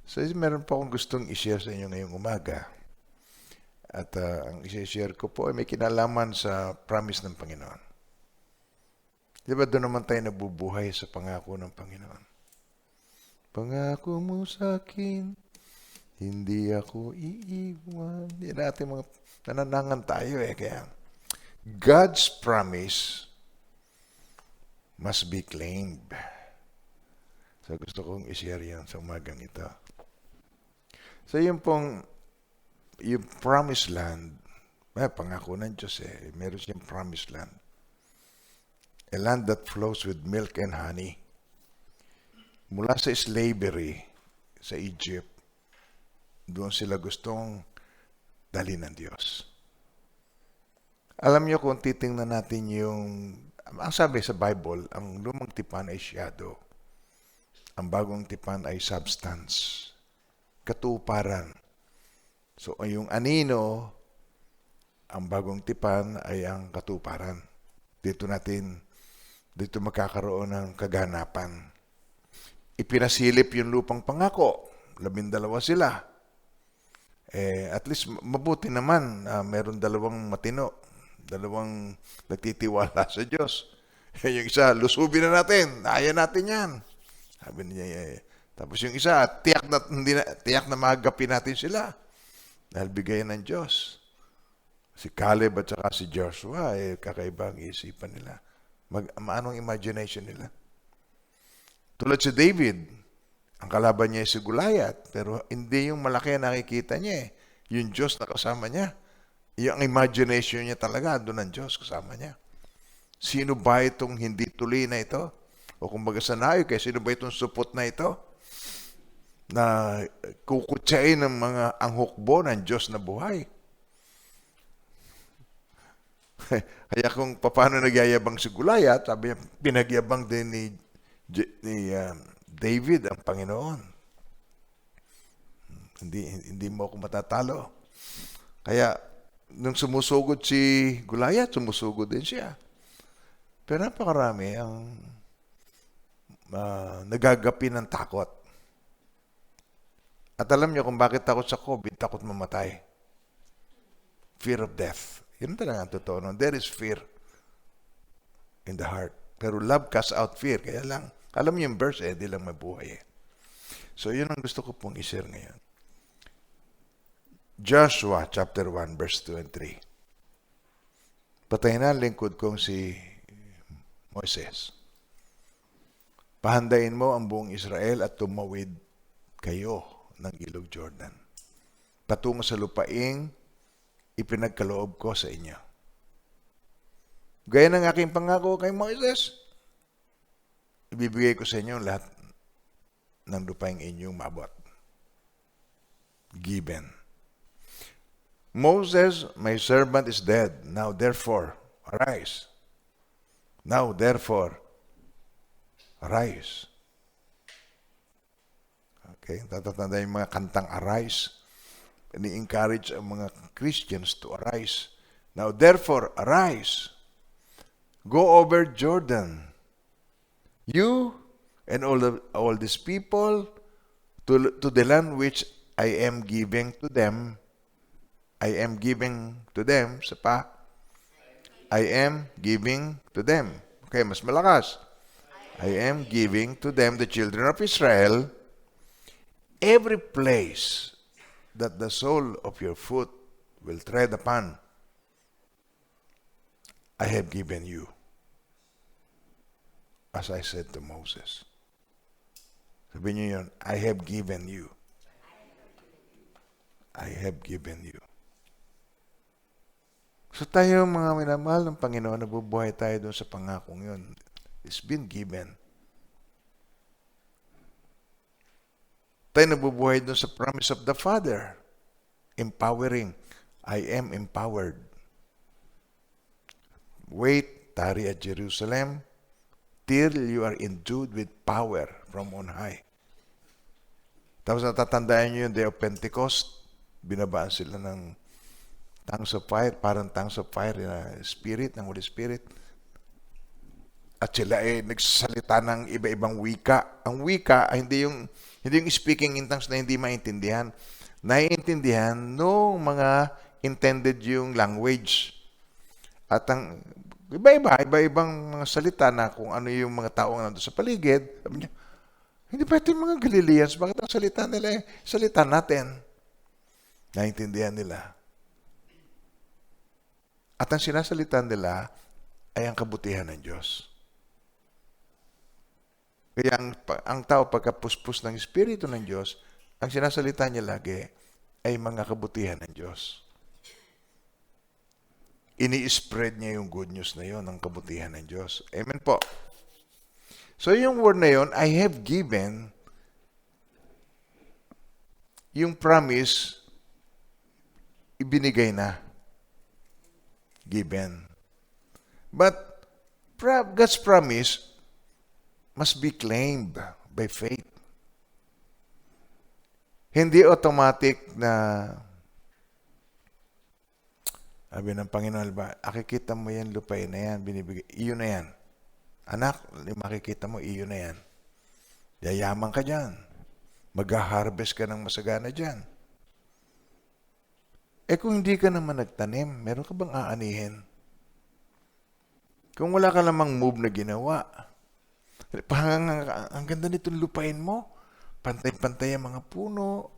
So, meron po akong gustong i-share sa inyo ngayong umaga. At ang i-share ko po ay may kinalaman sa promise ng Panginoon. Di ba doon naman tayo nabubuhay sa pangako ng Panginoon? Pangako mo sa akin, hindi ako iiwan. Hindi natin mga nananangan tayo eh. Kaya God's promise must be claimed. So gusto kong i-share yan sa umagang ito. So yung promised land, pangako ng Diyos eh. Meron siyang promised land. A land that flows with milk and honey. Mula sa slavery sa Egypt, doon sila gustong dali ng Diyos. Alam niyo kung titingnan natin ang sabi sa Bible, ang lumang tipan ay shadow. Ang bagong tipan ay substance. Katuparan. So, yung anino, ang bagong tipan ay ang katuparan. Dito magkakaroon ng kaganapan. Ipinasilip yung lupang pangako. 12 sila. At least mabuti naman, meron 2 matino. 2 nagtitiwala sa Diyos. Yung isa, lusubin na natin. Kaya natin yan. Sabi niya, tapos yung isa, tiyak na magagapin natin sila. Dahil bigayan ng Diyos. Si Caleb at saka si Joshua, kakaiba ang isipan nila. Anong imagination nila? Tulad si David, ang kalaban niya ay si Goliath, pero hindi yung malaki na nakikita niya eh. Yung Diyos na kasama niya. Yung imagination niya talaga, doon ang Diyos kasama niya. Sino ba itong hindi tuloy na ito? O kumbaga sanayo, kaya sino ba itong supot na ito? Na kukutsain ng mga ang hukbo ng Diyos na buhay. Kaya kung paano nagyayabang si Goliath, sabi niya, pinagyabang din ni David ang Panginoon. Hindi mo ako matatalo. Kaya nung sumusugod si Goliath, sumusugod din siya. Pero napakarami ang nagagapi ng takot. At alam niyo kung bakit takot sa COVID, takot mamatay. Fear of death. Yun talaga ang totoo. No? There is fear in the heart. Pero love casts out fear. Kaya lang, alam niyo yung verse di lang mabuhay eh. So yun ang gusto ko pong i-share ngayon. Joshua chapter 1 verse 2 and 3. Patayin na lingkod kong si Moises. Pahandain mo ang buong Israel at tumawid kayo ng ilog Jordan. Patungo sa lupaing ipinagkaloob ko sa inyo. Gaya ng aking pangako kay Moises, ibibigay ko sa inyo lahat ng lupaing inyong mabot. Given. Moses, my servant is dead. Now therefore, arise. Now therefore, arise. Okay, tatatanda yung mga kantang arise. Ini-encourage ang mga Christians to arise. Now therefore, arise. Go over Jordan. You and all these people to the land which I am giving to them. I am giving to them. I am giving to them. Okay, mas malakas. I am giving to them, the children of Israel, every place that the sole of your foot will tread upon, I have given you, as I said to Moses. Sabihin niyo yun, I have given you. I have given you. So tayo mga minamahal ng Panginoon, nabubuhay tayo doon sa pangakong yun. It's been given. Tayo nabubuhay doon sa promise of the Father. Empowering. I am empowered. Wait, tarry at Jerusalem, till you are endued with power from on high. Tapos natatandaan nyo yung Day of Pentecost, binabaan sila ng tongues of fire, parang tongues of fire na Spirit, ng Holy Spirit. At sila nagsasalita ng iba-ibang wika. Ang wika ay Hindi yung speaking in tongues na hindi maintindihan. Naiintindihan nung mga intended yung language. At ang iba-ibang mga salita na kung ano yung mga taong nandun sa paligid. Sabi niya, hindi ba ito yung mga Galileans? Bakit ang salita nila salita natin? Naiintindihan nila. At ang sinasalita nila ay ang kabutihan ng Diyos. Kaya ang tao pagkapuspos ng Espiritu ng Diyos, ang sinasalita niya lagi ay mga kabutihan ng Diyos. Ini-spread niya yung good news na yon, ang kabutihan ng Diyos. Amen po. So yung word na yon, I have given, yung promise, ibinigay na. Given. But God's promise must be claimed by faith. Hindi automatic na sabi ng Panginoon, ba, makikita mo yan, lupain na yan, binibigay, iyo na yan. Anak, makikita mo, iyo na yan. Yayaman ka dyan. Mag-harvest ka ng masagana dyan. Kung hindi ka naman nagtanim, meron ka bang aanihin? Kung wala ka namang move na ginawa, ang ganda nitong lupain mo, pantay-pantay ang mga puno,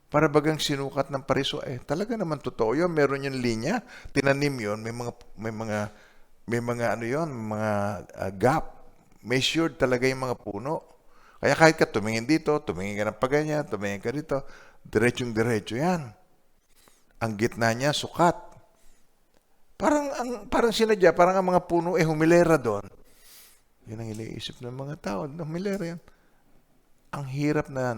para bagang sinukat ng pariso, talaga naman totoo yun, meron yung linya, tinanim yun, may mga ano yun, mga gap, measured talaga yung mga puno. Kaya kahit ka tumingin dito, tumingin ka ng paganya, tumingin ka dito, diretsong-diretso yan. Ang gitna niya, sukat. Parang sinadya, parang ang mga puno humilera doon. Yun ang iniisip ng mga tao, humilera yan. Ang hirap na,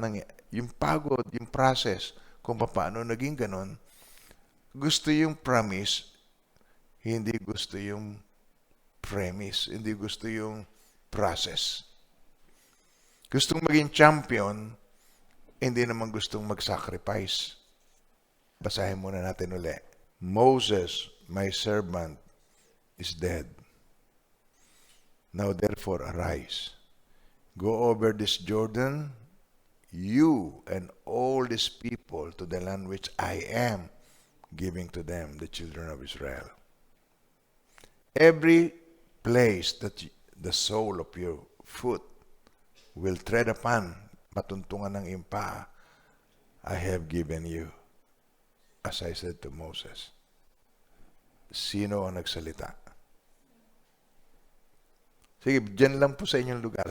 yung pagod, yung process, kung paano naging ganon. Gusto yung promise, hindi gusto yung premise, hindi gusto yung process. Gustong maging champion, hindi naman gustong mag-sacrifice. Basahin muna natin ulit. Moses, my servant, is dead. Now therefore arise. Go over this Jordan, you and all these people, to the land which I am giving to them, the children of Israel. Every place that the sole of your foot will tread upon, matuntungan ng impa, I have given you. As I said to Moses. Sino ang nagsalita? Sige, dyan lang po sa inyong lugar.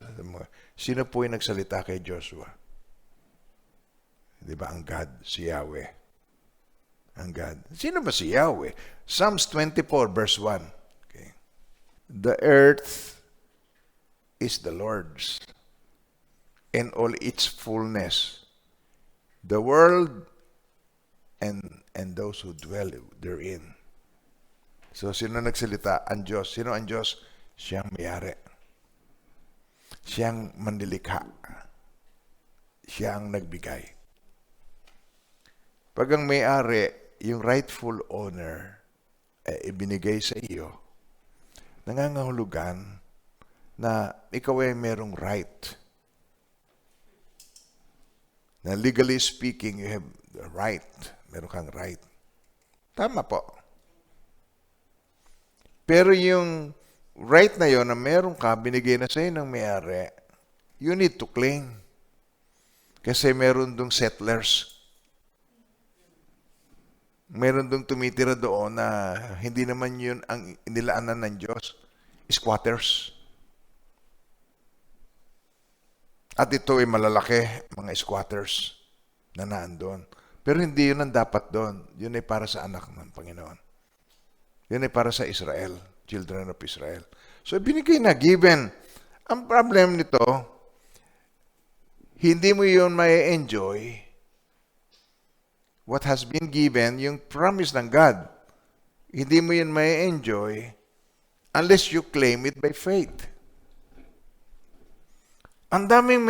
Sino po yung nagsalita kay Joshua? Di ba ang God? Si Yahweh. Ang God. Sino ba si Yahweh? Psalms 24 verse 1. Okay. The earth is the Lord's and all its fullness. The world and those who dwell therein. So, sino nagsalita? Ang Diyos. Sino ang Diyos? Siyang may-ari. Siyang manlilikha. Siyang nagbigay. Pag ang may-ari, yung rightful owner, ibinigay sa iyo, nangangahulugan na ikaw ay merong right. Na legally speaking, you have the right. Meron kang right. Tama po. Pero yung right na yon na meron ka, binigay na sa'yo ng may-ari, you need to claim. Kasi meron dong settlers. Meron dong tumitira doon na hindi naman yun ang inilaanan ng Diyos. Squatters. At ito ay malalaki, mga squatters na naandun. Pero hindi yun ang dapat doon. Yun ay para sa anak ng Panginoon. Yun ay para sa Israel, children of Israel. So, binigay na, given. Ang problem nito, hindi mo yun may enjoy what has been given, yung promise ng God. Hindi mo yun may enjoy unless you claim it by faith. Ang daming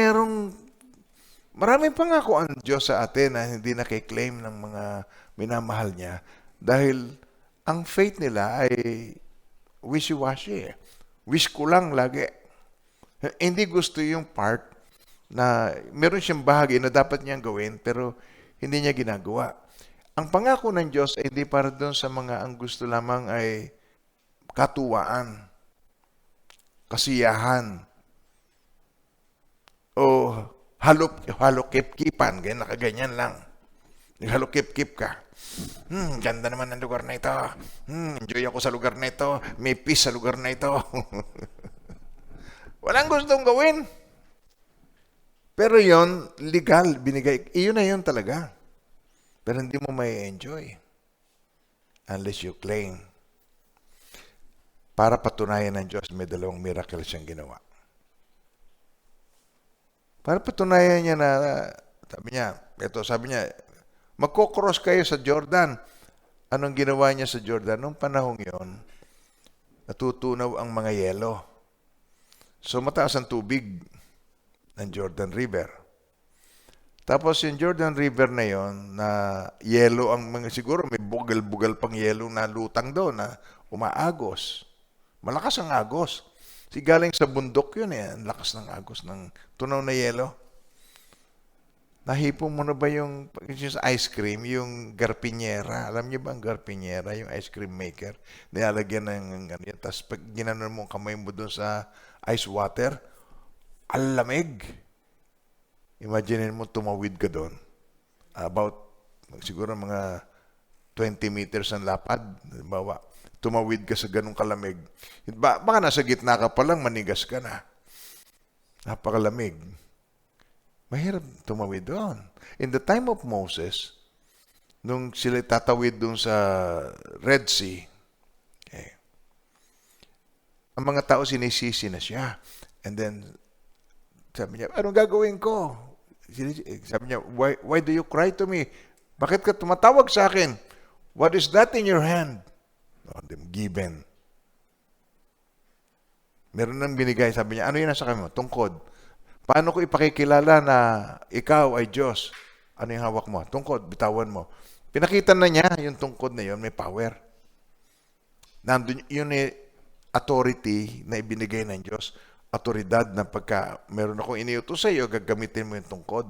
maraming pangako ang Diyos sa atin na hindi nakiklaim ng mga minamahal niya dahil ang faith nila ay wishy-washy. Wish ko lang lagi. Hindi gusto yung part na meron siyang bahagi na dapat niyang gawin pero hindi niya ginagawa. Ang pangako ng Diyos ay hindi para doon sa mga ang gusto lamang ay katuwaan, kasiyahan, o halokip-kipan, ganyan, nakaganyan lang. Halokip-kip ka. Ganda naman ng lugar na ito. Enjoy ako sa lugar na ito. May peace sa lugar na ito. Walang gustong gawin. Pero yon legal, binigay. Iyon na yun talaga. Pero hindi mo may enjoy unless you claim. Para patunayan ng Diyos, may dalawang miracle siyang ginawa. Para patunayan niya na, sabi niya, magkocross kayo sa Jordan. Anong ginawa niya sa Jordan? Noong panahong yon, natutunaw ang mga yelo. So mataas ang tubig ng Jordan River. Tapos yung Jordan River na yon, na yelo ang mga, siguro may bugal-bugal pang yelo na lutang doon na umaagos. Malakas ang agos. Galing sa bundok yun eh. Ang lakas ng agos ng tunaw na yelo. Nahipo mo na ba yung ice cream, yung garpinyera? Alam niyo ba ang garpinyera, yung ice cream maker? Nilalagyan ng ganyan. Tapos pag ginanon mo kamay mo doon sa ice water, alamig. Imagine mo tumawid ka doon. About siguro mga 20 meters ang lapad. Halimbawa, tumawid ka sa ganung kalamig. Baka nasa gitna ka pa lang, manigas ka na. Napakalamig. Mahirap tumawid doon. In the time of Moses, nung sila tatawid doon sa Red Sea, ang mga tao sinisisi na siya. And then, sabi niya, anong gagawin ko? Sabi niya, why do you cry to me? Bakit ka tumatawag sa akin? What is that in your hand? Given. Meron nang binigay, sabi niya, ano yun nasa kami mo? Tungkod. Paano ko ipakikilala na ikaw ay Diyos? Ano yung hawak mo? Tungkod, bitawan mo. Pinakita na niya yung tungkod na yun, may power. Nandun yun authority na ibinigay ng Diyos. Autoridad na pagka meron akong iniutos sa iyo, gagamitin mo yung tungkod.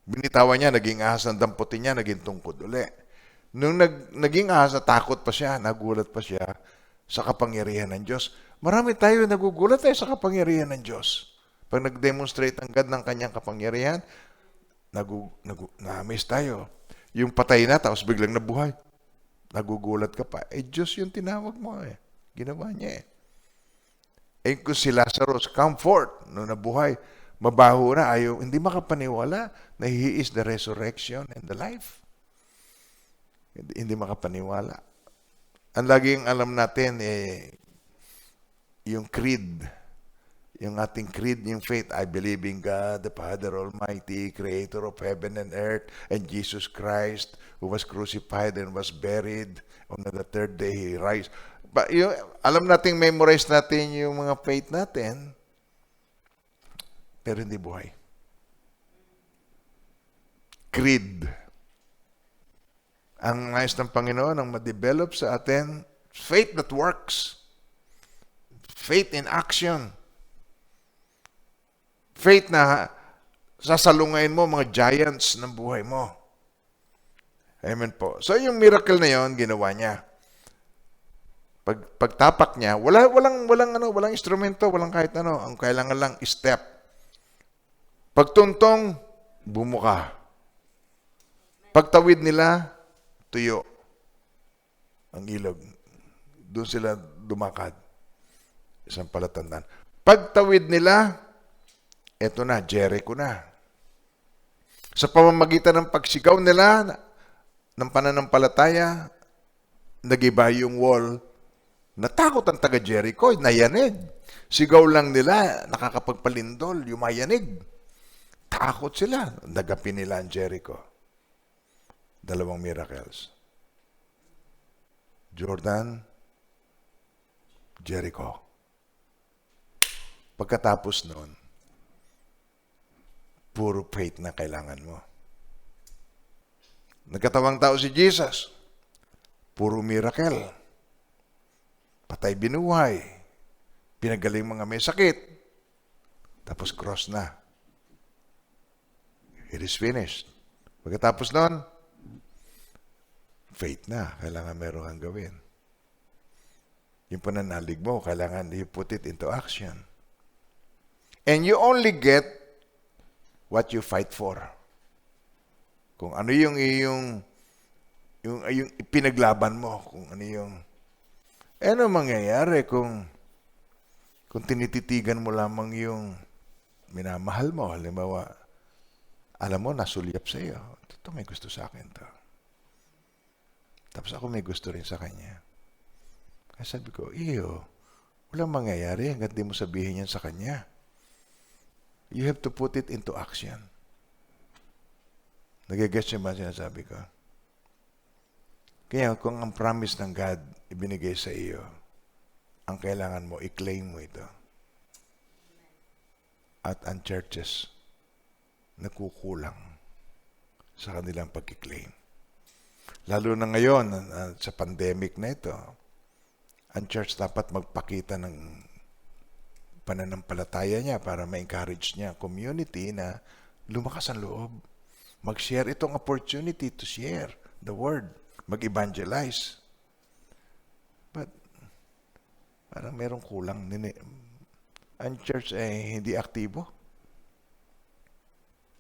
Binitawan niya, naging ahas ng damputin niya, naging tungkod uli. Nung naging ahas, natakot pa siya, nagulat pa siya sa kapangyarihan ng Diyos. Marami tayo nagugulat tayo sa kapangyarihan ng Diyos. Pag nag-demonstrate ang God ng kanyang kapangyarihan, na-amaze tayo. Yung patay na, tapos biglang nabuhay. Nagugulat ka pa. Diyos yung tinawag mo eh. Ginawa niya eh. Kung si Lazarus, come forth, nung nabuhay, mabaho na, hindi makapaniwala na He is the resurrection and the life. Hindi makapaniwala. Ang laging alam natin yung creed, yung ating creed, yung faith, I believe in God, the Father Almighty, Creator of heaven and earth, and Jesus Christ, who was crucified and was buried. On the third day, He rise. Alam nating memorize natin yung mga faith natin, pero hindi buhay. Creed. Ang nais ng Panginoon ang ma-develop sa atin, faith that works. Faith in action. Faith na sasalungayin mo mga giants ng buhay mo. Amen po. So yung miracle na yon ginawa niya. Pagtapak niya, walang instrumento, walang kahit ano. Ang kailangan lang step. Pagtuntong, bumuka. Pagtawid nila, tuyo ang ilog. Doon sila dumakad. Isang palatandaan. Pagtawid nila, eto na, Jericho na. Sa pamamagitan ng pagsigaw nila, ng pananampalataya, nagiba yung wall. Natakot ang taga Jericho, nayanig. Sigaw lang nila, nakakapagpalindol, yumayanig. Takot sila. Nagapin nila ang Jericho. Dalawang miracles. Jordan, Jericho. Pagkatapos noon, puro faith na kailangan mo. Nagkatawang tao si Jesus, puro miracle. Patay binuhay. Pinagaling mga may sakit. Tapos cross na. It is finished. Pagkatapos nun, faith na. Kailangan meron kang gawin. Yung pananalig mo, kailangan you put it into action. And you only get what you fight for. Kung ano yung pinaglaban mo, kung ano yung ano mangyayari kung tinititigan mo lamang yung minamahal mo. Halimbawa, alam mo, nasulyap sa iyo. Ito may gusto sa akin to. Tapos ako may gusto rin sa kanya. Kaya sabi ko, walang mangyayari hanggat di mo sabihin yan sa kanya. You have to put it into action. Nagigets niyo ba sinasabi ko? Kaya kung ang promise ng God ibinigay sa iyo, ang kailangan mo, i-claim mo ito. At ang churches, nakukulang sa kanilang pag-claim. Lalo na ngayon, sa pandemic na ito, ang church dapat magpakita ng pananampalataya niya para ma-encourage niya ang community na lumakas ang loob. Mag-share itong opportunity to share the word. Mag-evangelize. But, parang merong kulang. Ang church ay hindi aktibo.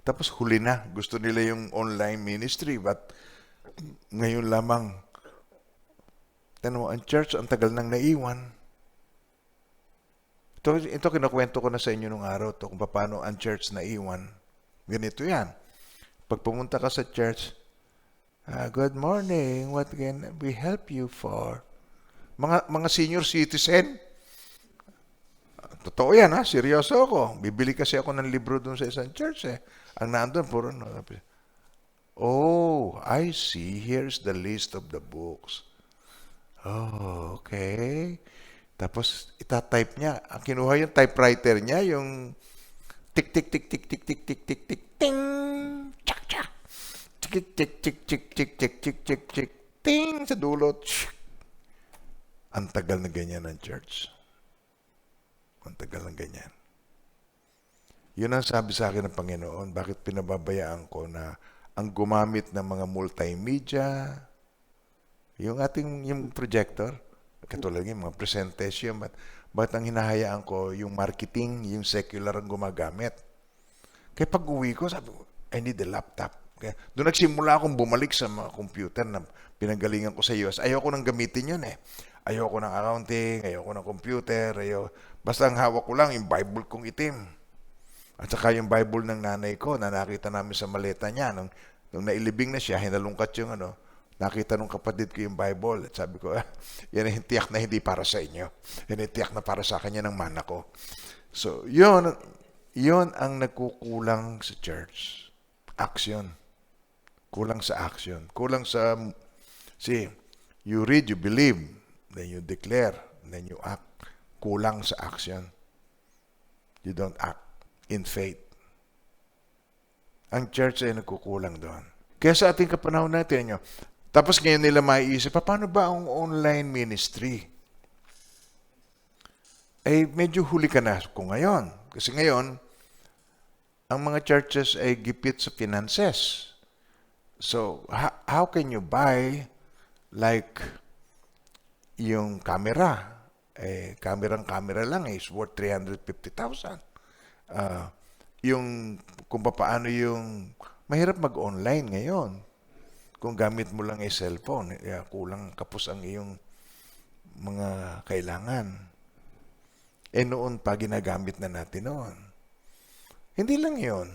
Tapos huli na. Gusto nila yung online ministry. But ngayon lamang, ang church, ang tagal nang naiwan. Ito kinukwento ko na sa inyo nung araw to kung paano ang church naiwan. Ganito yan. Pag pumunta ka sa church, good morning, what can we help you for? Mga senior citizen, totoo yan seryoso ako. Bibili kasi ako ng libro dun sa isang church Ang nandun, puro oh, I see, here's the list of the books. Oh, okay. Tapos itatype niya. Ang kinuha yung typewriter niya, yung tik tik tik tik tik tik tik tik tik ting chak chak tik tik tik tik tik tik tik tik tik ting sa dulo. Ang tagal na ganyan ng church. Ang tagal ng ganyan. Yun ang sabi sa akin ng Panginoon, bakit pinababayaan ko na ang gumamit ng mga multimedia, yung projector, katulad yung mga presentation, ba't ang hinahayaan ko yung marketing, yung secular ang gumagamit. Kaya pag uwi ko, sabi ko, I need a laptop. Kaya doon nagsimula akong bumalik sa mga computer na pinanggalingan ko sa US. Ayoko nang gamitin yun Ayoko ng accounting, ayoko ng computer, basta ang hawak ko lang yung Bible kong itim. At saka yung Bible ng nanay ko na nakita namin sa maleta niya. Nung nailibing na siya, hinalungkat yung nakita nung kapatid ko yung Bible. At sabi ko, yan ay tiyak na hindi para sa inyo. Yan ay tiyak na para sa kanya ng mana ko. So, yun ang nagkukulang sa church. Action. Kulang sa action. Kulang sa, you read, you believe, then you declare, then you act. Kulang sa action. You don't act in faith. Ang church ay nagkukulang doon. Kaya sa ating kapanahon natin, tapos ngayon nila maiisip, paano ba ang online ministry? Medyo huli ka na kung ngayon. Kasi ngayon, ang mga churches ay gipit sa finances. So, how can you buy like yung camera? Camera lang is worth 350,000. Kung paano mahirap mag-online ngayon. Kung gamit mo lang cellphone, kulang kapos ang iyong mga kailangan. Noon pa, ginagamit na natin noon. Hindi lang yun.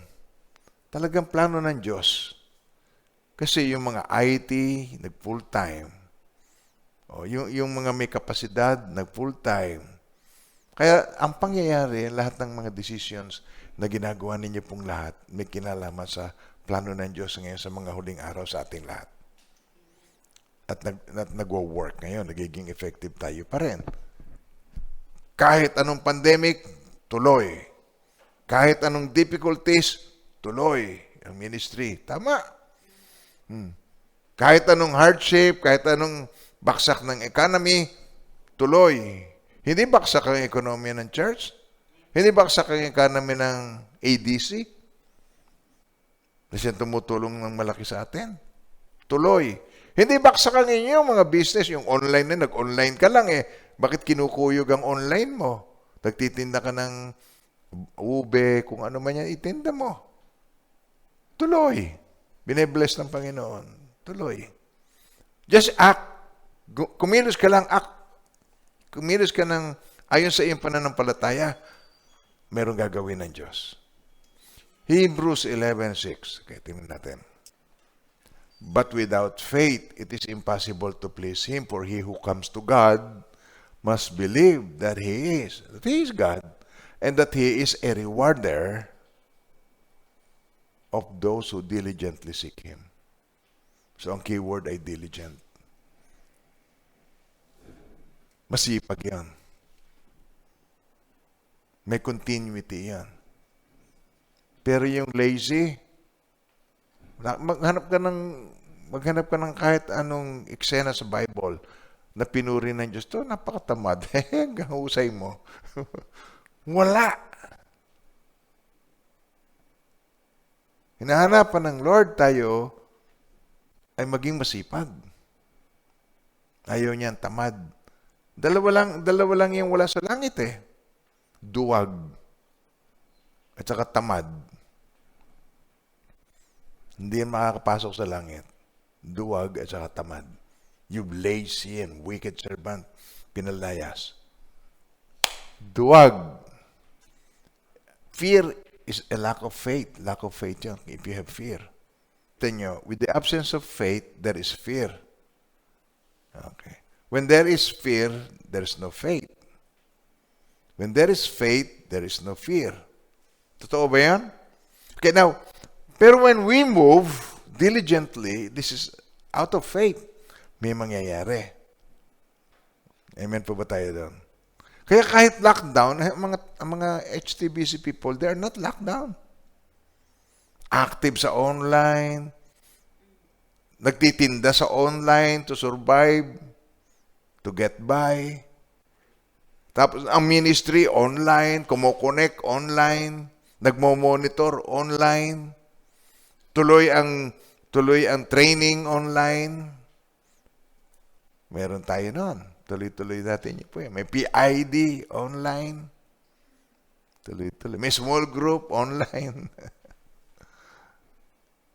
Talagang plano ng Diyos. Kasi yung mga IT, nag-full-time. Yung mga may kapasidad, nag-full-time. Kaya ang pangyayari, lahat ng mga decisions na ginagawa ninyo pong lahat, may kinalaman sa plano ng Diyos ngayon sa mga huling araw sa ating lahat. At nagwo-work ngayon, nagiging effective tayo pa rin. Kahit anong pandemic, tuloy. Kahit anong difficulties, tuloy ang ministry. Tama. Kahit anong hardship, kahit anong baksak ng economy, tuloy. Hindi baksak ang ekonomiya ng church. Hindi baksakan ka namin ng ADC? Kasi tumutulong ng malaki sa atin. Tuloy. Hindi baksakan ninyo mga business, yung online na, nag-online ka lang eh. Bakit kinukuyog ang online mo? Nagtitinda ka ng ube, kung ano man yan, itinda mo. Tuloy. Bine-bless ng Panginoon. Tuloy. Just act. Kumilos ka lang, act. Kumilos ka ng ayon sa iyong pananampalataya, merong gagawin ng Diyos. Hebrews 11:6. Okay, tingnan natin. But without faith, it is impossible to please Him, for he who comes to God must believe that He is God, and that He is a rewarder of those who diligently seek Him. So, ang keyword ay diligent. Masipag yan. May continuity yan. Pero yung lazy, maghanap ka ng kahit anong eksena sa Bible na pinuri ng Diyos. To, napakatamad. Hanggang husay mo. Wala. Hinahanapan ng Lord tayo ay maging masipag. Ayaw niyan tamad. Dalawa lang yung wala sa langit eh. Duwag at saka tamad. Hindi yan makakapasok sa langit. Duwag at saka tamad. You lazy and wicked servant. Pinalayas. Duwag. Fear is a lack of faith. Lack of faith yun, if you have fear. Tenyo, with the absence of faith, there is fear. Okay. When there is fear, there is no faith. When there is faith, there is no fear. Totoo ba yan? Okay, now, pero when we move diligently, this is out of faith. May mangyayari. Amen po ba tayo doon? Kaya kahit lockdown, ang mga HTBC people, they are not locked down. Active sa online, nagtitinda sa online to survive, to get by. Tapos ang ministry online, kumokonek online, nagmo-monitor online, tuloy ang training online. Meron tayo noon. Tuloy-tuloy natin yun po. May PID online. Tuloy-tuloy. May small group online.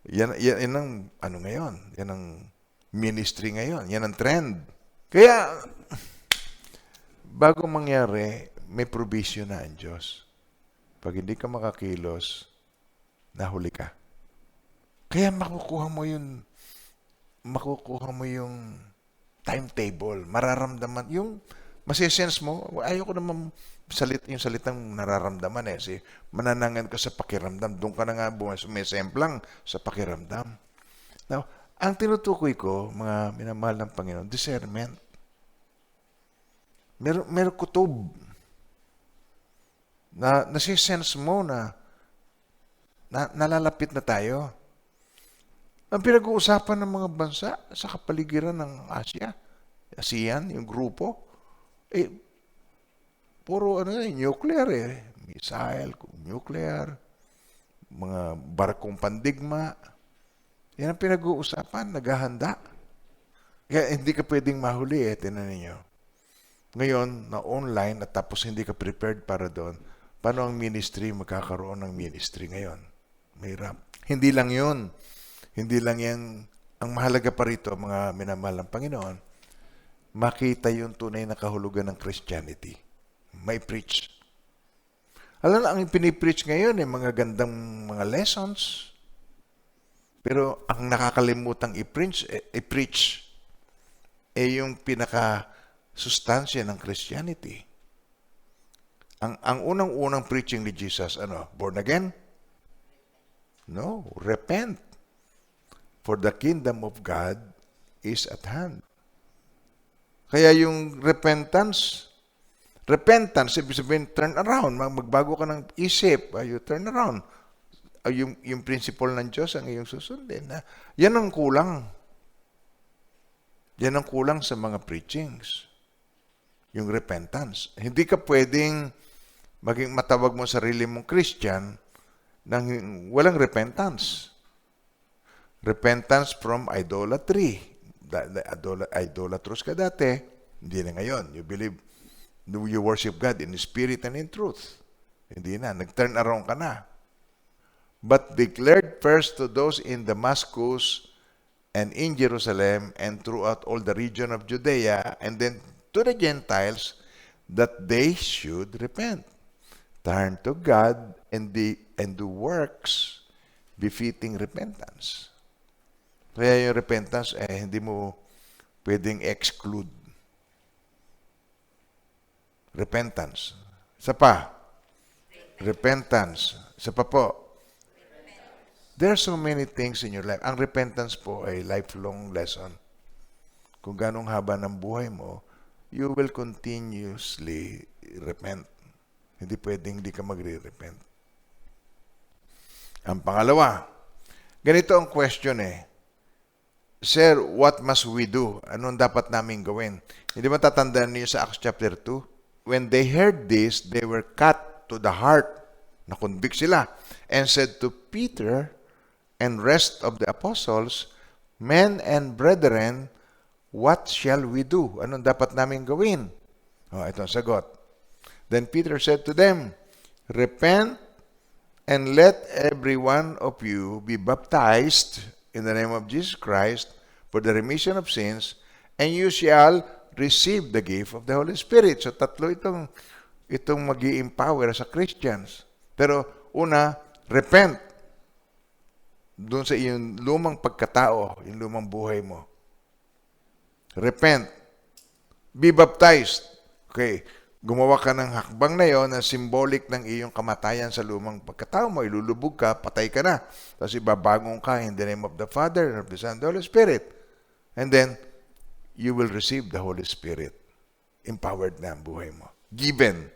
Yan ang ano ngayon. Yan ang ministry ngayon. Yan ang trend. Kaya, bago mangyari, may provision na ang Diyos. Pag hindi ka makakilos, nahuli ka. Kaya makukuha mo yung timetable, mararamdaman, yung masisense mo, ayoko naman yung salitang nararamdaman eh. Mananangan ka sa pakiramdam, doon ka na nga sumisemplang sa pakiramdam. Now, ang tinutukoy ko, mga minamahal ng Panginoon, discernment. Meron kutob na nasisense mo na nalalapit na tayo. Ang pinag-uusapan ng mga bansa sa kapaligiran ng ASEAN, yung grupo, puro nuclear eh. Missile, nuclear, mga barkong pandigma. Yan ang pinag-uusapan, naghahanda. Kaya hindi ka pwedeng mahuli eh, tinan ninyo. Ngayon, na online at tapos hindi ka prepared para doon, paano ang ministry magkakaroon ng ministry ngayon? Mahirap. Hindi lang yun. Hindi lang yan, ang mahalaga pa rito, mga minamahal ng Panginoon, makita yung tunay na kahulugan ng Christianity. May preach. Alam na, ang pinipreach ngayon, mga gandang mga lessons. Pero ang nakakalimutang i-preach, yung pinaka-sustansya ng Christianity. Ang unang-unang preaching ni Jesus, born again? No, repent. For the kingdom of God is at hand. Kaya yung repentance, ibig sabihin, turn around. Magbago ka ng isip, you turn around. Yung principle ng Diyos ang iyong susundin. Yan ang kulang. Yan ang kulang sa mga preachings. Yung repentance. Hindi ka pwedeng maging matawag mo sarili mong Christian nang walang repentance. Repentance from idolatry. Idolatrous ka dati, hindi na ngayon. You worship God in spirit and in truth. Hindi na, nag-turn around ka na. But declared first to those in Damascus and in Jerusalem and throughout all the region of Judea, and then to the Gentiles, that they should repent, turn to God, and do works befitting repentance. Kaya yung repentance, hindi mo pwedeng exclude. Repentance. Isa pa. Repentance. Isa pa po. There are so many things in your life. Ang repentance po ay lifelong lesson. Kung ganong haba ng buhay mo, you will continuously repent. Hindi pwedeng hindi ka magre-repent. Ang pangalawa, ganito ang question Sir, what must we do? Anong dapat namin gawin? Hindi ba tatandaan niyo sa Acts chapter 2? When they heard this, they were cut to the heart. Nakonvict sila. And said to Peter and rest of the apostles, men and brethren, what shall we do? Anong dapat namin gawin? Ito ang sagot. Then Peter said to them, repent and let every one of you be baptized in the name of Jesus Christ for the remission of sins, and you shall receive the gift of the Holy Spirit. So tatlo itong mag-i-empower sa Christians. Pero una, repent. Doon sa iyong lumang pagkatao, yung lumang buhay mo. Repent. Be baptized. Okay. Gumawa ka ng hakbang na yon na symbolic ng iyong kamatayan sa lumang pagkatao mo. Ilulubog ka, patay ka na. Tapos ibabagong ka in the name of the Father, of the Son, and the Holy Spirit. And then, you will receive the Holy Spirit. Empowered na ang buhay mo. Given.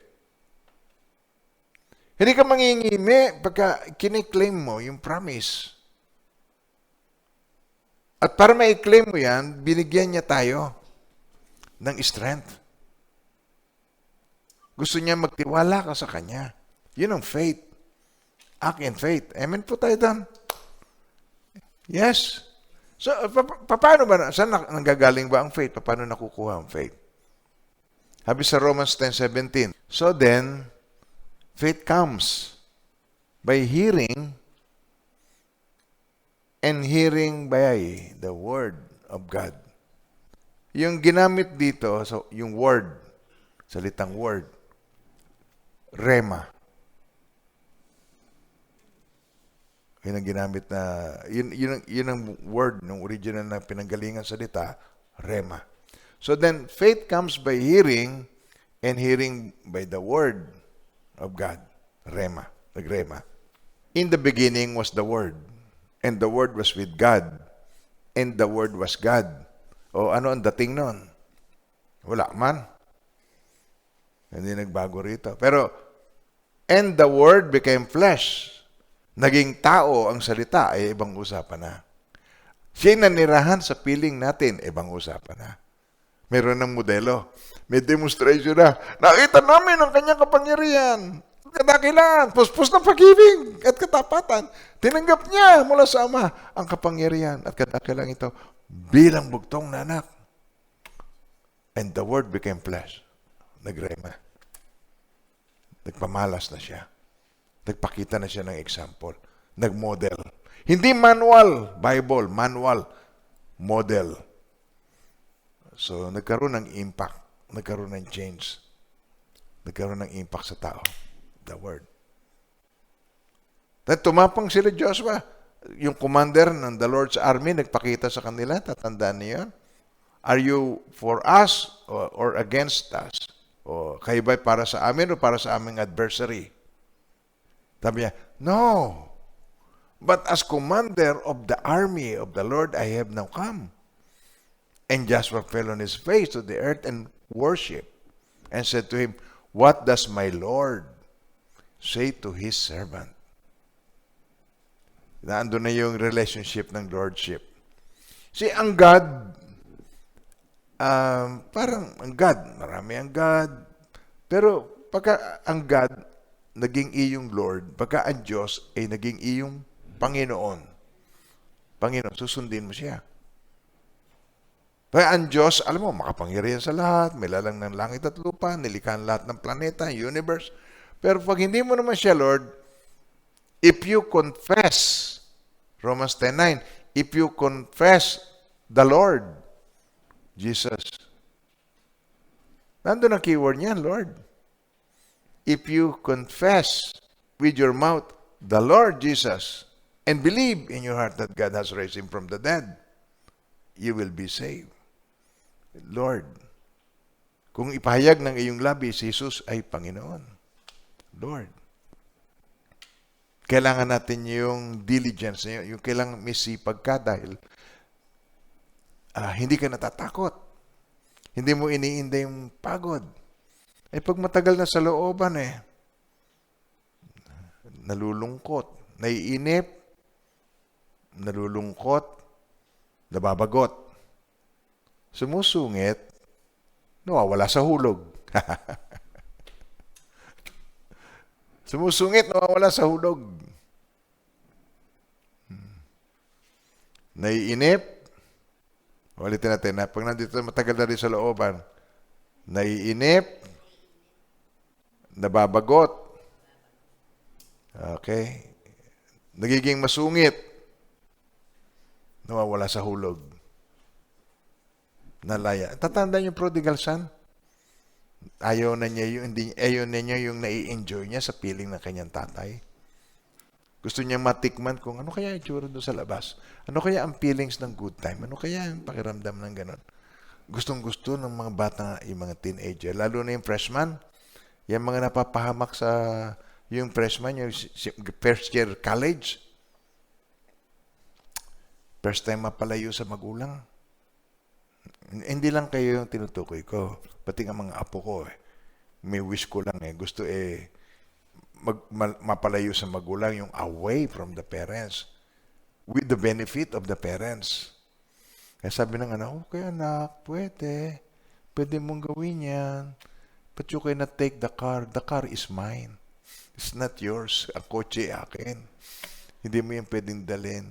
Hindi ka mangingimi pagka kiniklaim mo yung promise. At para ma-claim mo yan, binigyan niya tayo ng strength. Gusto niya magtiwala ka sa Kanya. Yun ang faith. Act in faith. Amen po tayo doon. Yes. So, paano ba? Saan nanggagaling ba ang faith? Paano nakukuha ang faith? Sabi sa Romans 10:17. So then, faith comes by hearing, and hearing by the Word of God. Yung ginamit dito, so yung word, salitang word, rema. Yun ang ginamit na, yun ang word ng original na pinanggalingan salita, rema. So then, faith comes by hearing, and hearing by the Word of God. Rema, nagrema. In the beginning was the Word, and the Word was with God, and the Word was God. O ano ang dating nun? Wala man. Hindi nagbago rito. Pero, and the Word became flesh. Naging tao ang salita, ay ibang usapan na. Siya'y nanirahan sa piling natin, ibang usapan na. Meron ng modelo. May demonstration na. Nakita namin ang kanyang kapangyarihan. Kadakilaan, puspos ng pag-ibig at katapatan. Tinanggap niya mula sa Ama ang kapangyarihan at kadakilaan ito bilang bugtong na anak. And the Word became flesh. Nagrema. Nagpamalas na siya. Nagpakita na siya ng example. Nagmodel. Hindi manual, Bible, manual, model. So, nagkaroon ng impact. Nagkaroon ng change. Nagkaroon ng impact sa tao. The Word. At tumapang sila Joshua. Yung commander ng the Lord's army, nagpakita sa kanila. Tatandaan niyo yan. Are you for us or against us? O kayo ba para sa amin o para sa aming adversary? Sabi niya, no. But as commander of the army of the Lord, I have now come. And Joshua fell on his face to the earth and worshiped, and said to him, what does my Lord say to his servant? Naando na yung relationship ng lordship. See, ang God, parang ang God, marami ang God. Pero pagka ang God, naging iyong Lord, pagka ang Diyos ay naging iyong Panginoon. Panginoon, susundin mo siya. Kaya ang Diyos, alam mo, makapangyarihan sa lahat, may lalang ng langit at lupa, nilikha lahat ng planeta, universe. Pero pag hindi mo naman siya, Lord, if you confess, Romans 10:9, if you confess the Lord, Jesus. Nandun ang keyword niyan, Lord. If you confess with your mouth the Lord Jesus and believe in your heart that God has raised Him from the dead, you will be saved. Lord, kung ipahayag ng iyong labi, si Jesus ay Panginoon. Lord. Kailangan natin yung diligence, yung kailangan may sipag ka dahil hindi ka natatakot. Hindi mo iniinda yung pagod. Pag matagal na sa looban nalulungkot, naiinip, nalulungkot, nababagot, sumusungit, nawawala sa hulog. Sumusungit, nawawala sa hulog. Naiinip, ulitin natin, pag nandito matagal na rin sa looban, naiinip, nababagot, okay, nagiging masungit, nawawala sa hulog, nalaya. Tatandaan yung prodigal son? Ayaw na niya yung nai-enjoy niya sa feeling ng kanyang tatay. Gusto niya matikman kung ano kaya itsura doon sa labas. Ano kaya ang feelings ng good time? Ano kaya ang pakiramdam ng ganon? Gustong-gusto ng mga bata, yung mga teenager, lalo na yung freshman. Yung mga napapahamak sa yung freshman, yung first year college. First time mapalayo sa magulang. Hindi lang kayo yung tinutukoy ko. Pati nga mga apo ko may wish ko lang gusto mapalayo sa magulang, yung away from the parents with the benefit of the parents. Kaya sabi ng anak, okay anak, pwede mong gawin yan, but you cannot take the car is mine, it's not yours, ang kotse akin, hindi mo yan pwedeng dalhin.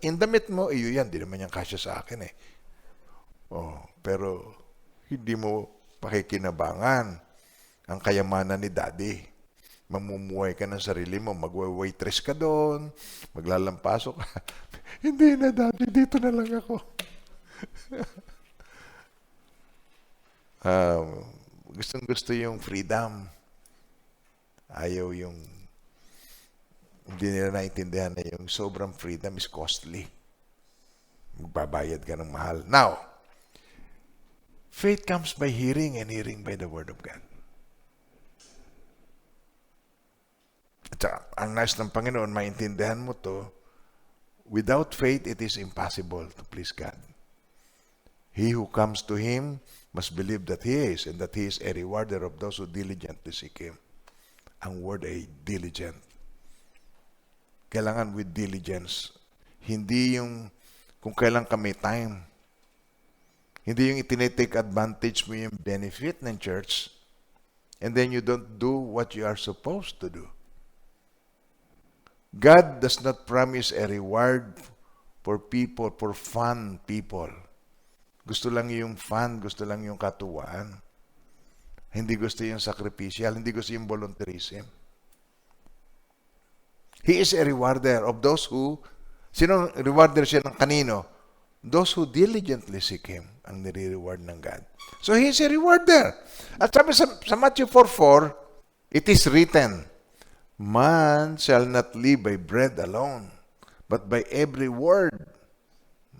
In damit mo, iyo yan, di naman yan kasya sa akin pero hindi mo pakikinabangan ang kayamanan ni daddy. Mamumuhay ka ng sarili mo, magwa-waitress ka doon, maglalampaso ka. Hindi na daddy, dito na lang ako. Gustong-gusto yung freedom. Ayaw yung hindi nila naintindihan na yung sobrang freedom is costly. Magbabayad ka ng mahal. Now, faith comes by hearing and hearing by the Word of God. At ang nais ng Panginoon, maintindihan mo to, without faith, it is impossible to please God. He who comes to Him must believe that He is, and that He is a rewarder of those who diligently seek Him. Ang word ay diligent. Kailangan with diligence. Hindi yung kung kailan ka may time. Hindi yung itinitake advantage mo yung benefit ng church and then you don't do what you are supposed to do. God does not promise a reward for people, for fun people. Gusto lang yung fun, gusto lang yung katuwaan. Hindi gusto yung sacrificial, hindi gusto yung volunteerism. He is a rewarder of those who, sino rewarder siya ng kanino? Those who diligently seek Him ang nire-reward ng God. So He is a rewarder. At sabi sa Matthew 4:4, it is written, man shall not live by bread alone, but by every word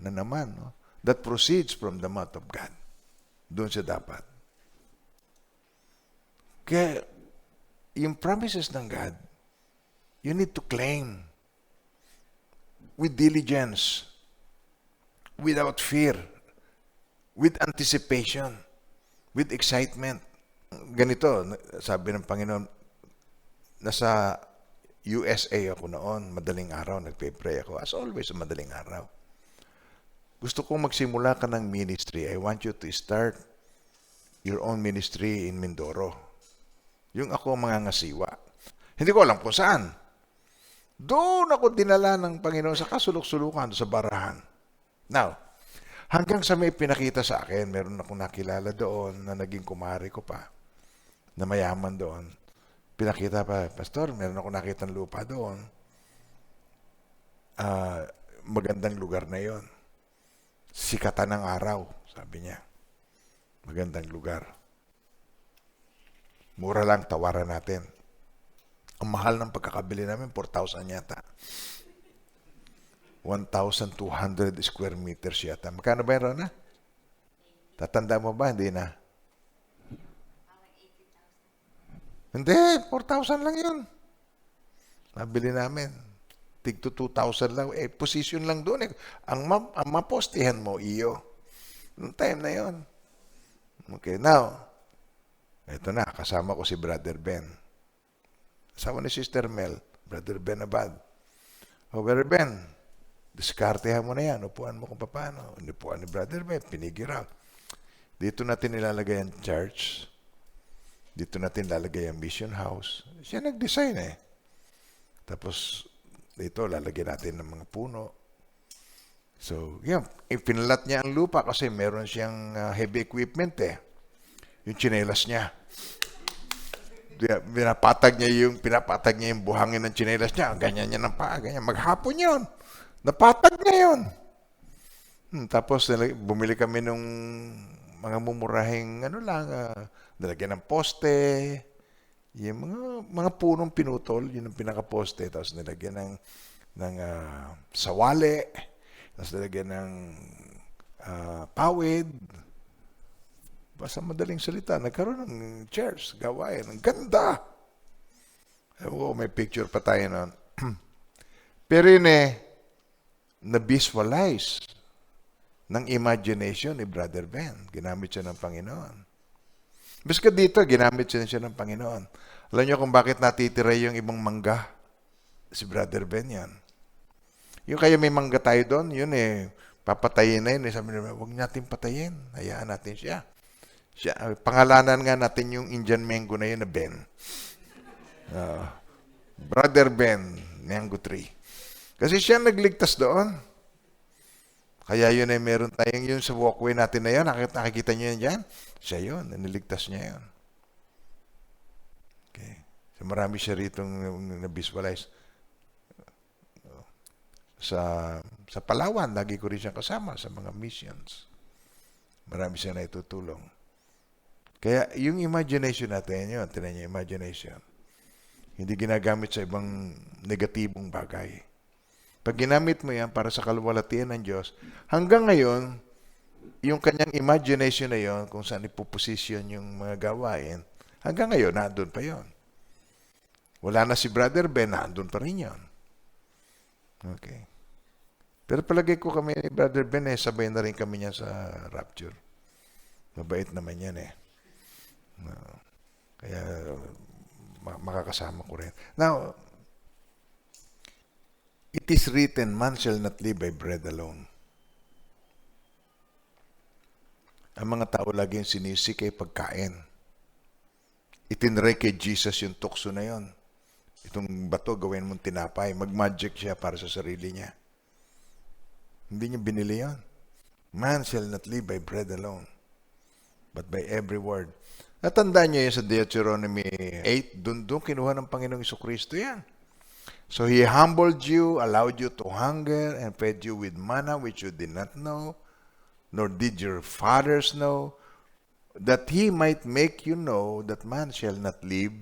na naman, that proceeds from the mouth of God. Doon siya dapat. Kaya, yung promises ng God, you need to claim with diligence, without fear, with anticipation, with excitement. Ganito, sabi ng Panginoon, nasa USA ako noon, madaling araw, nagpe-pray ako. As always, madaling araw. Gusto kong magsimula ka ng ministry. I want you to start your own ministry in Mindoro. Yung ako mga ngasiwa. Hindi ko alam kung saan. Doon ako dinala ng Panginoon sa kasulok-sulukan sa barahan. Now, hanggang sa may pinakita sa akin, meron akong nakilala doon na naging kumari ko pa, na mayaman doon. Pinakita pa, Pastor, meron akong nakitang lupa doon. Magandang lugar na yon. Sikatan ng araw, sabi niya. Magandang lugar. Mura lang, tawaran natin. Ang mahal ng pagkakabili namin, 4,000 yata. 1,200 square meters yata. Magkano ba yun, na? Tatanda mo ba? Hindi na. Hindi, 4,000 lang yun. Nabili namin. Tig to 2,000 lang. Position lang doon. Ang mapostihan mo, iyo. Noong time na yun. Okay, now, ito na, kasama ko si Brother Ben. Kasama ni Sister Mel, Brother Ben Abad. Brother Ben, diskartehan mo na yan. Upuan mo kung paano. Upuan ni Brother Ben, pinigiraw. Dito natin nilalagay ang church. Dito natin lalagay ang mission house. Siya nag-design eh. Tapos, dito lalagyan natin ng mga puno. So, yan. Ipinalat niya ang lupa kasi meron siyang heavy equipment eh. Yung tsinelas niya. Pinapatag niya yung buhangin ng tsinelas niya. Ganyan niya ng paa. Ganyan. Maghapon yun. Napatag niya yun. Tapos, bumili kami nung mga mumurahing nalagyan ng poste, yung mga punong pinutol, yun ang pinaka-poste, tapos nilagyan ng sawali, tapos nilagyan ng pawid. Basta madaling salita, nagkaroon ng chairs, gawain, ang ganda. May picture pa tayo nun. Pero yun na-visualize ng imagination ni Brother Ben. Ginamit siya ng Panginoon. Biska dito, ginamit siya ng Panginoon. Alam niyo kung bakit natitira yung ibang mangga? Si Brother Ben yan. Yung kaya may mangga tayo doon, yun papatayin na yun. Sabi nila, huwag natin patayin. Hayaan natin siya. Pangalanan nga natin yung Indian mango na yun na Ben. Brother Ben, mango tree. Kasi siya nagligtas doon. Kaya yun meron tayong yun sa walkway natin na yun. Nakikita niyo yan dyan? Siya yun. Niligtas niya yun. Okay. So marami siya rito na-visualize. Sa Palawan, lagi ko rin siya kasama sa mga missions. Marami siya na itutulong. Kaya yung imagination natin, yun, tinan niyo, imagination. Hindi ginagamit sa ibang negatibong bagay. Pag ginamit mo yan para sa kaluwalhatian ng Diyos, hanggang ngayon, yung kanyang imagination na yon, kung saan ipoposisyon yung mga gawain, hanggang ngayon, nandun pa yon. Wala na si Brother Ben, nandun pa rin yon. Okay. Pero palagay ko kami ni Brother Ben, sabay na rin kami niya sa rapture. Mabait naman yan Kaya, makakasama ko rin. Now, it is written, man shall not live by bread alone. Ang mga tao laging sinisik ay pagkain. Itinry kay Jesus yung tukso na yon. Itong bato, gawin mong tinapay. Mag-magic siya para sa sarili niya. Hindi niya binili yon. Man shall not live by bread alone, but by every word. Natandaan niyo yun sa Deuteronomy 8, doon kinuha ng Panginoong Jesucristo yan. So He humbled you, allowed you to hunger, and fed you with manna which you did not know, nor did your fathers know, that He might make you know that man shall not live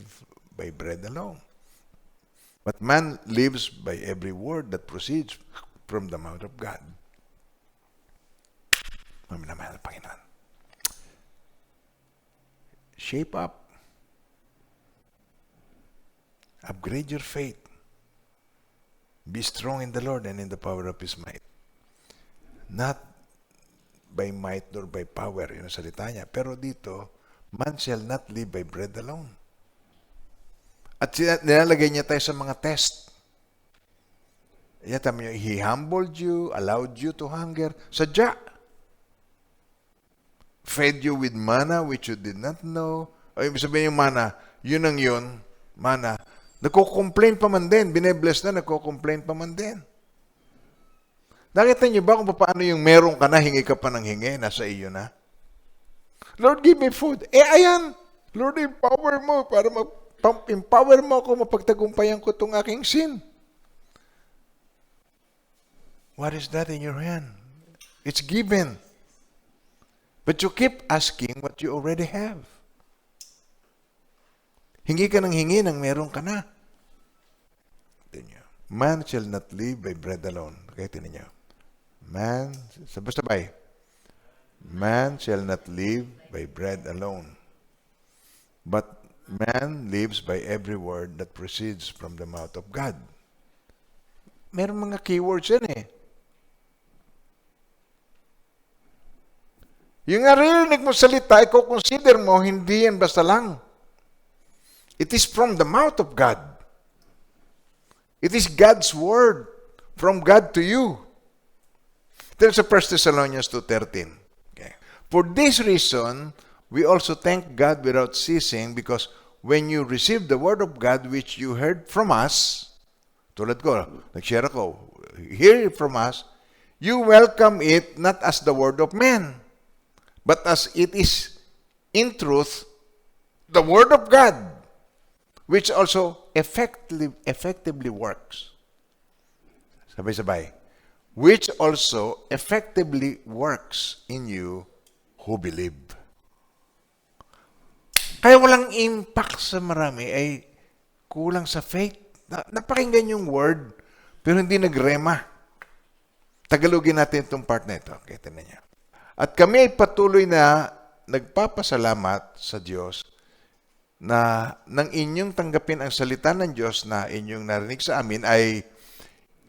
by bread alone, but man lives by every word that proceeds from the mouth of God. Maminamahal na Panginoon. Shape up. Upgrade your faith. Be strong in the Lord and in the power of His might. Not by might nor by power, yun ang salita niya. Pero dito, man shall not live by bread alone. At nilalagay niya tayo sa mga test. He humbled you, allowed you to hunger. Sadya. Fed you with manna which you did not know. O ibig sabihin yung manna, yun ang yun, manna, Nagko-complain pa man din. Bine-bless na, nagko-complain pa man din. Nakita niyo ba kung paano yung meron ka na, hingi ka pa ng hingi, nasa iyo na? Lord, give me food. Ayan. Lord, empower mo para empower mo ako, mapagtagumpayan ko itong aking sin. What is that in your hand? It's given. But you keep asking what you already have. Hingi ka ng hingi nang meron ka na. Man shall not live by bread alone. Okay, tinan niyo. Man, sabay-sabay. Man shall not live by bread alone, but man lives by every word that proceeds from the mouth of God. Meron mga keywords yan eh. Yung narinig mo salita, i-consider mo, hindi yan basta lang. It is from the mouth of God. It is God's word from God to you. Ito sa 1 Thessalonians 2:13. Okay. For this reason, we also thank God without ceasing, because when you received the word of God which you heard from us, tulad ko, nag-share ako, hear it from us, you welcome it not as the word of men, but as it is in truth the word of God, which also effectively works. Sabay-sabay. Which also effectively works in you who believe. Kaya walang impact sa marami ay kulang sa faith. Napakinggan yung word, pero hindi nagrema. Tagalogin natin itong part na ito. Okay, tingnan niya. At kami ay patuloy na nagpapasalamat sa Diyos na nang inyong tanggapin ang salita ng Diyos na inyong narinig sa amin ay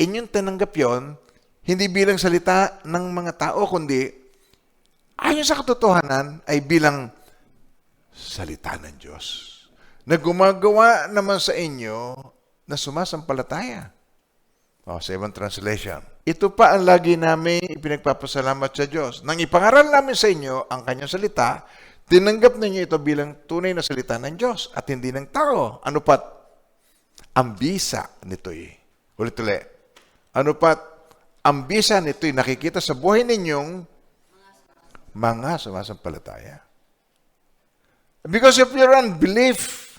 inyong tinanggap yon, hindi bilang salita ng mga tao, kundi ayon sa katotohanan ay bilang salita ng Diyos na gumagawa naman sa inyo na sumasampalataya. Sa ibang translation. Ito pa ang lagi namin ipinagpapasalamat sa Diyos. Nang ipangaral namin sa inyo ang kanyang salita, tinanggap ninyo ito bilang tunay na salita ng Diyos at hindi ng tao. Ano pat? Ang bisa nito'y. Ulit-ulit. Ano pat? Ang bisa nito'y nakikita sa buhay ninyong mga sumasampalataya. Because of your unbelief,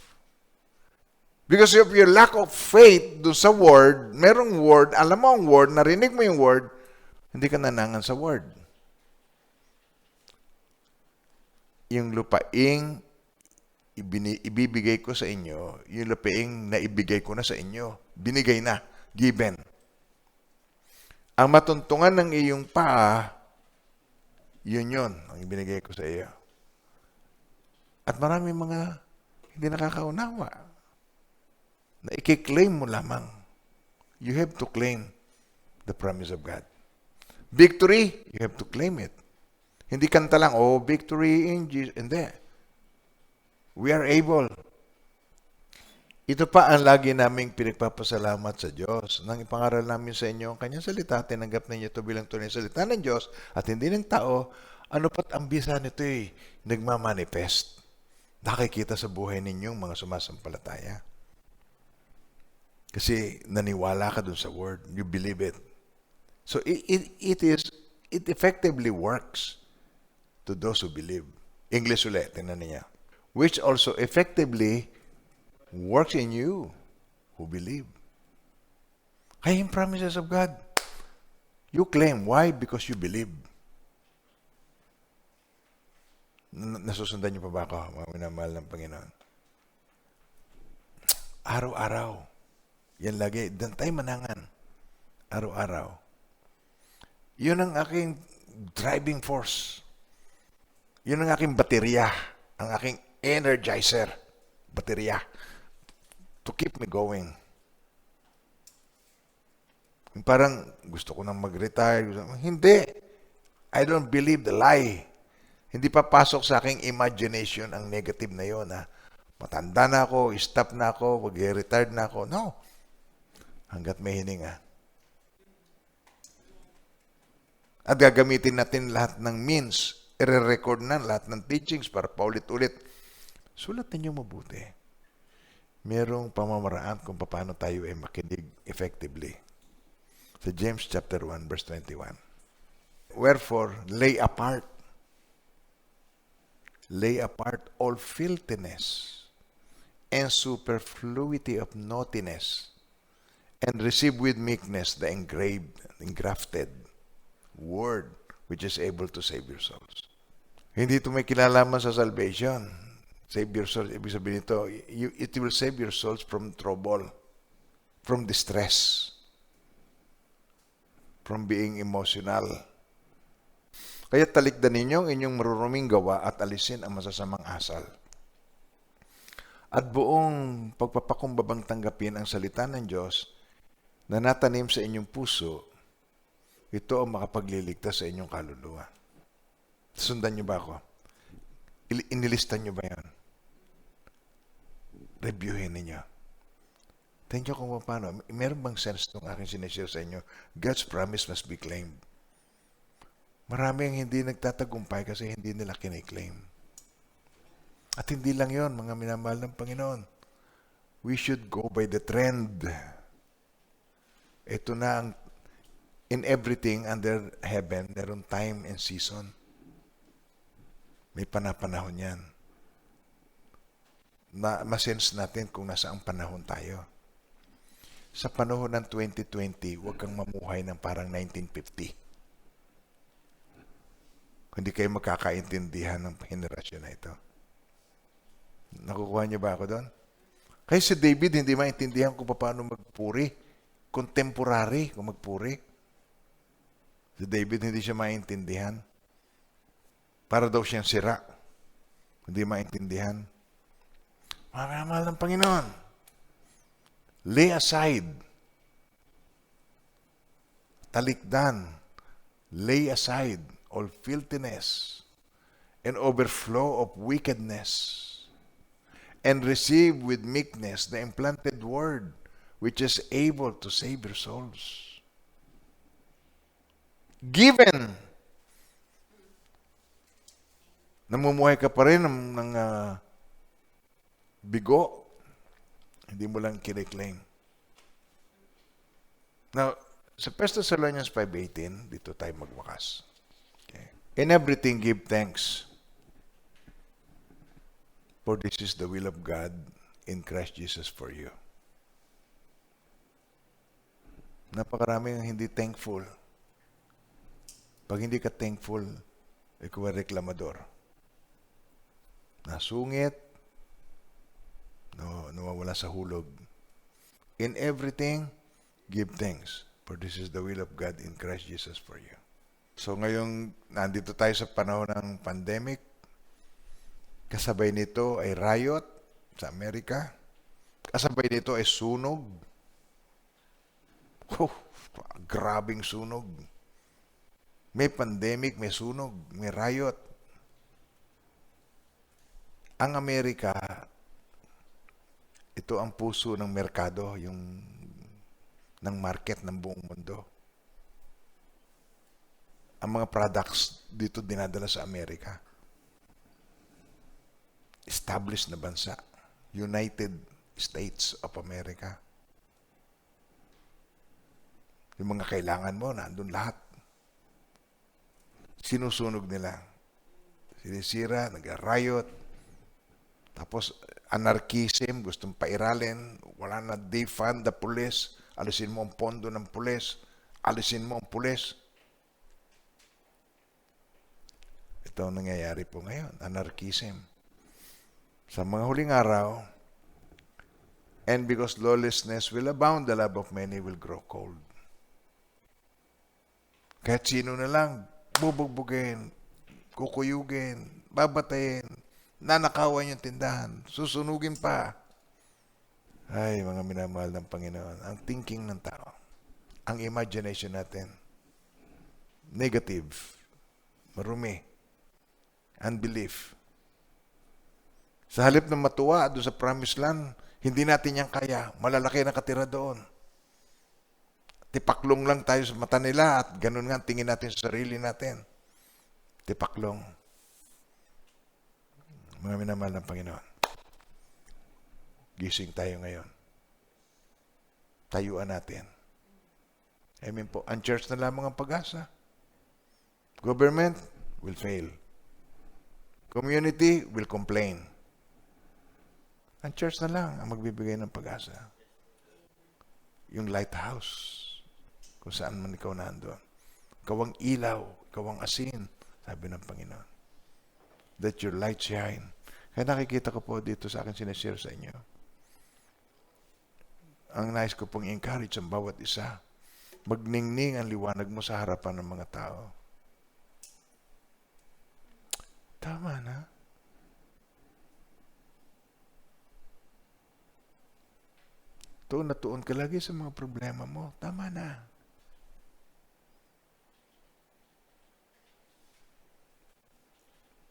because of your lack of faith doon sa word, merong word, alam mo ang word, narinig mo yung word, hindi ka nanangan sa word. Yung lupaing ibibigay ko sa inyo, yung lupaing na ibigay ko na sa inyo, binigay na, given. Ang matuntungan ng iyong paa, yun ang ibinigay ko sa iyo. At marami mga hindi nakakaunawa na i-claim mo lamang. You have to claim the promise of God. Victory, you have to claim it. Hindi kanta lang, victory in Jesus. Hindi. We are able. Ito pa ang lagi naming pinagpapasalamat sa Diyos. Nang ipangaral namin sa inyo ang kanyang salita, tinanggap ninyo ito bilang tunay na salita ng Diyos at hindi ng tao, ano pat ang bisa nito'y nagmamanifest. Nakikita sa buhay ninyong mga sumasampalataya. Kasi naniwala ka dun sa word. You believe it. So it effectively works to those who believe. English ulit, tingnan niya. Which also effectively works in you who believe. Kaya yung promises of God, you claim. Why? Because you believe. Nasusundan niyo pa ba ako, mga minamahal ng Panginoon? Araw-araw. Yan lagi. Dan tayo manangan. Araw-araw. Yun ang aking driving force. Yun ang aking baterya. Ang aking energizer. Baterya. To keep me going. Parang gusto ko nang mag-retire. Hindi. I don't believe the lie. Hindi pa pasok sa aking imagination ang negative na yon. Matanda na ako, stop na ako, mag-retired na ako. No. Hanggat may hininga. At gagamitin natin lahat ng means. I-record na lahat ng teachings para paulit-ulit. Sulat ninyo mabuti. merong pamamaraan kung paano tayo ay makinig effectively. Sa James chapter 1, verse 21. Wherefore, lay apart all filthiness and superfluity of naughtiness, and receive with meekness the engrafted word, which is able to save your souls. Hindi ito may kinalaman sa salvation. Save your souls, ibig sabihin ito, it will save your souls from trouble, from distress, from being emotional. Kaya talikdan ninyo ang inyong maruruming gawa at alisin ang masasamang asal. At buong pagpapakumbabang tanggapin ang salita ng Diyos na natanim sa inyong puso, ito ang makapagliligtas sa inyong kaluluwa. Sundan niyo ba ako? Inilista niyo ba yan? Reviewin ninyo. Tingnan niyo kung paano. Meron bang sense itong aking sinishare sa inyo? God's promise must be claimed. Marami ang hindi nagtatagumpay kasi hindi nila kiniklaim. At hindi lang yon, mga minamahal ng Panginoon. We should go by the trend. Ito na ang, in everything under heaven, meron time and season. May panapanahon yan. Masense natin kung nasaang panahon tayo. Sa panahon ng 2020, huwag kang mamuhay ng parang 1950. Hindi kayo magkakaintindihan ng henerasyon na ito. Nakukuha niyo ba ako doon? Kaya si David hindi maintindihan kung paano magpuri. Contemporary kung magpuri. Si David hindi siya maintindihan. Para daw siyang sira. Hindi maintindihan. Mga mahal ng Panginoon, lay aside, talikdan, lay aside all filthiness and overflow of wickedness, and receive with meekness the implanted word, which is able to save your souls. Given, namumuhay ka pa rin ng bigo, hindi mo lang kiniklaim. Now, sa 1 Thessalonians 5:18, dito tayo magwakas. Okay. In everything, give thanks, for this is the will of God in Christ Jesus for you. Napakarami ang hindi thankful. Pag hindi ka thankful, ikaw ay reklamador. Nasungit, nawawala sa hulog. In everything, give thanks, for this is the will of God in Christ Jesus for you. So ngayong nandito tayo sa panahon ng pandemic, kasabay nito ay riot sa Amerika, kasabay nito ay sunog. Grabing sunog. May pandemic, may sunog, may riot. Ang Amerika, ito ang puso ng merkado, ng market ng buong mundo. Ang mga products dito dinadala sa Amerika. Established na bansa. United States of America. Yung mga kailangan mo, nandun lahat. Sinusunog nila. Sinisira, nag-riot. Tapos, anarchism, gustong pairalin, wala na defund the police, alisin mo ang pondo ng police, alisin mo ang police. Ito ang nangyayari po ngayon, anarchism. Sa mga huling araw, and because lawlessness will abound, the love of many will grow cold. Kahit sino na lang, bubugbugin, kukuyugin, babatayin, nanakawan yung tindahan, susunugin pa. Ay, mga minamahal ng Panginoon, ang thinking ng tao, ang imagination natin, negative, marumi, unbelief. Sa halip na matuwa doon sa promised land, hindi natin yan kaya, malalaki na katira doon. Tipaklong lang tayo sa mata nila at ganun nga tingin natin sa sarili natin. Tipaklong. Mga minamahal ng Panginoon. Gising tayo ngayon. Tayuan natin. Amen po. Ang church na lamang ang pag-asa. Government will fail. Community will complain. Ang church na lang ang magbibigay ng pag-asa. Yung lighthouse, kung saan man ikaw nandoon. Ikaw ang ilaw, ikaw ang asin, sabi ng Panginoon. Let your light shine. Kaya nakikita ko po dito sa akin sinashare sa inyo. Ang nais ko pong encourage ang bawat isa. Magningning ang liwanag mo sa harapan ng mga tao. Tama na. Tuon na tuon ka lagi sa mga problema mo. Tama na.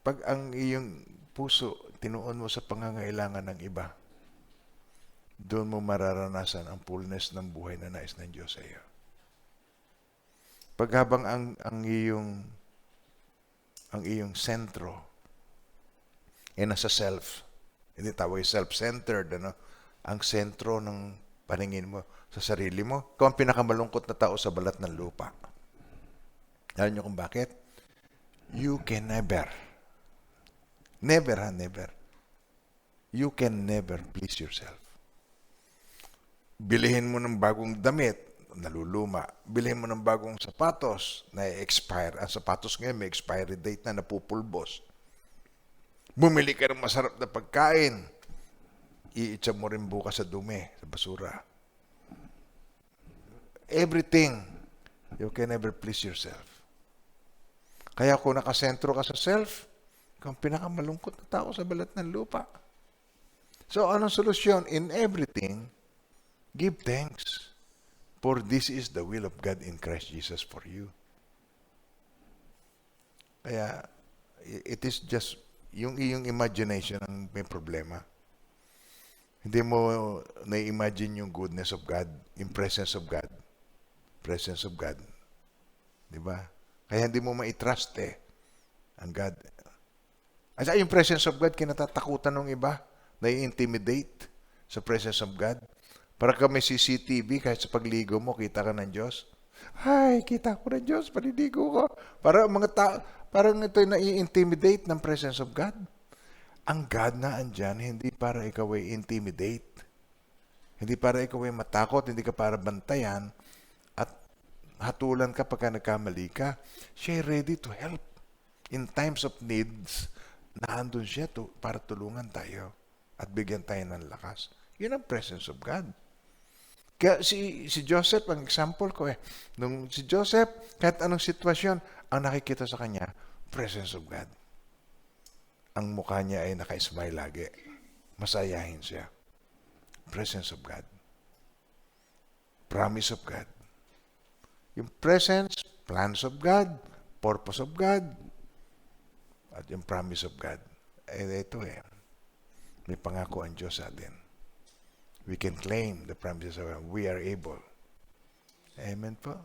Pag ang iyong puso tinuon mo sa pangangailangan ng iba, doon mo mararanasan ang fullness ng buhay na nais ng Diyos sa iyo. Pag habang ang iyong sentro ay nasa self, hindi tawag self-centered, ano? Ang sentro ng paningin mo sa sarili mo, ikaw ang pinakamalungkot na tao sa balat ng lupa. Alam niyo kung bakit? You can never, you can never please yourself. Bilihin mo ng bagong damit, naluluma. Bilhin mo ng bagong sapatos, na-expire. Ang sapatos ngayon may expiry date na, napupulbos. Bumili ka ng masarap na pagkain, iitsa mo rin bukas sa dumi, sa basura. Everything, you can never please yourself. Kaya kung nakasentro ka sa self, ikaw ang pinakamalungkot na tao sa balat ng lupa. So, anong solusyon? In everything, give thanks. For this is the will of God in Christ Jesus for you. Kaya, it is just yung iyong imagination ang may problema. Hindi mo na-imagine yung goodness of God, yung presence of God. Presence of God. Diba? Kaya hindi mo ma-trust ang God. At yung presence of God, kinatatakutan ng iba, na-intimidate sa presence of God. Para ka may CCTV, kahit sa pagligo mo, kita ka ng Diyos. Ay, kita ko ng Diyos, paliligo ko. Para mga parang ito na-intimidate ng presence of God. Ang God na andyan, hindi para ikaw ay intimidate. Hindi para ikaw ay matakot, hindi ka para bantayan at hatulan ka pagka nagkamali ka. Siya ay ready to help. In times of needs, naandun siya para tulungan tayo at bigyan tayo ng lakas. Yun ang presence of God. Kaya si Joseph, ang example ko nung si Joseph, kahit anong sitwasyon, ang nakikita sa kanya, presence of God. Ang mukha niya ay naka-smile lagi. Masayahin siya. Presence of God. Promise of God. Yung presence, plans of God, purpose of God, at yung promise of God. Ito may pangako ang Diyos sa atin. We can claim the promises of God. We are able. Amen po.